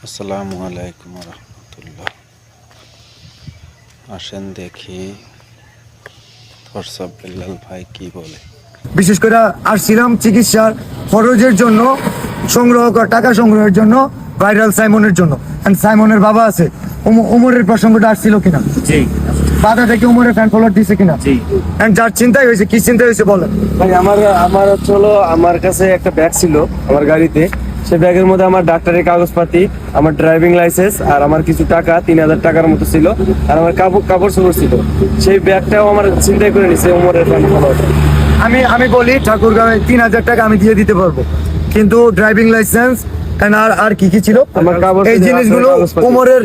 আসসালামু আলাইকুম রহমতুল্লাহ। আসেন দেখি থরসাব বিল্লাল ভাই কি বলে। বিশেষ করে আসছিলাম চিকিৎসার খরচের জন্য, টাকা সংগ্রহের জন্য, ভাইরাল সাইমনের জন্য। সাইমনের বাবা আছে, উমরের প্রসঙ্গটা আসছিল কিনা, বাধা থেকে উমরের ফ্যান ফলোয়ার দিছে কিনা, যার চিন্তাই হয়েছে, কি চিন্তা হয়েছে বলেন ভাই। আমার হচ্ছে হলো, আমার কাছে একটা ব্যাগ ছিল আমার গাড়িতে। সেই ব্যাগের মধ্যে আমার ডাক্তারের কাগজপাতি, আমার ড্রাইভিং লাইসেন্স আর আমার কিছু টাকা 3,000 টাকার মতো ছিল, আর আমার কাপড় চোপড় ছিল। সেই ব্যাগটাও আমার চিন্তাই করে নিছে উমরের ফ্যান ফলোয়ার। আমি বলি ঠাকুরগাঁওয়ে 3,000 টাকা আমি দিয়ে দিতে পারবো, কিন্তু ড্রাইভিং লাইসেন্স আর কি কি ছিল আমার কাগজ, এই জিনিসগুলো উমরের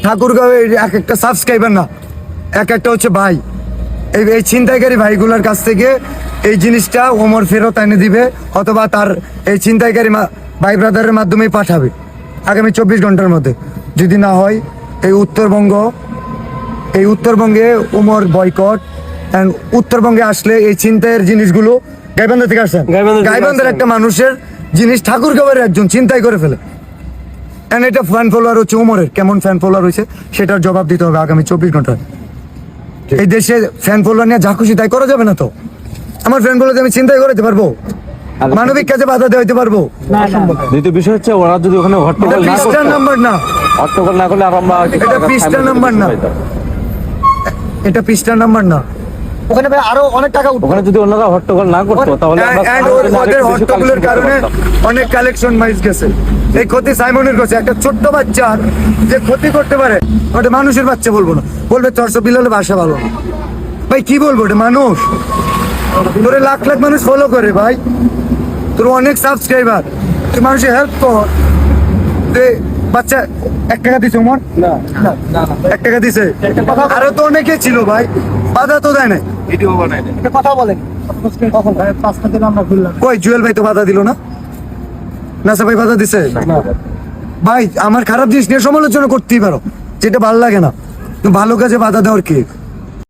ঠাকুরগাঁওয়ে এক একটা সাবস্ক্রাইবার না, এক একটা হচ্ছে ভাই। এই ছিনতাইকারী ভাইগুলোর কাছ থেকে এই জিনিসটা ওমর ফেরত এনে দিবে, অথবা তার এই ছিনতাইকারী ভাই ব্রাদারের মাধ্যমে পাঠাবে আগামী 24 ঘন্টার মধ্যে। যদি না হয় এই উত্তরবঙ্গে ওমর বয়কট। উত্তরবঙ্গে আসলে এই ছিনতাইয়ের জিনিসগুলো গাইবান্ধা থেকে আসছেন, গাইবান্ধার একটা মানুষের জিনিস ঠাকুরগাঁওয়ের একজন ছিনতাই করে ফেলে। এটা ফ্যান ফলোয়ার হচ্ছে উমরের, কেমন ফ্যান ফলোয়ার হয়েছে সেটার জবাব দিতে হবে আগামী 24 ঘন্টায়। এই দেশে ফ্যান ফলোয়ার নিয়ে যা খুশি তাই করা যাবে না তো। আমার ফ্যান ফলোয়ার আমি চিন্তাই করতে পারবো, মানবিক কাজে বাধা দিতে পারবো। দ্বিতীয় বিষয় হচ্ছে, ওরা যদি ওখানে হট্টগোল না করতো, নাম্বার না, হট্টগোল না করলে আর আমরা এটা পৃষ্ঠার নাম্বার না, এটা পৃষ্ঠার নাম্বার না। ওখানে ভাই আরো অনেক টাকা উঠবে। ওখানে যদি ওনারা হট্টগোল না করতো তাহলে ওদের হট্টগোলের কারণে অনেক কালেকশন মাইজ গেছে। এই ক্ষতি সাইমনের কাছে একটা ছোট্ট বাচ্চার যে ক্ষতি করতে পারে, ওটা মানুষের বাচ্চা বলবো না, বলবে থরসাব বিল্লালের ভাষা ভালো না। ভাই কি বলবো, ওটা মানুষ, তোরে লাখ লাখ মানুষ ফলো করে ভাই, তোর অনেক সাবস্ক্রাইবার, তুই মানুষের হেল্প কর। বাচ্চা 1 টাকা দিছে উমর, না 1 টাকা দিছে, আরো তো অনেকে ছিল ভাই, বাধা তো দেয় নাই। ভিডিও বানাই দেয়। কথা বলেন কই জুয়েল ভাই তো বাধা দিল না, নাসা ভাই বাধা দিছে ভাই। আমার খারাপ জিনিস নিয়ে সমালোচনা করতেই পারো, যেটা ভালো লাগে না, ভালো কাজে বাধা দেওয়ার কি।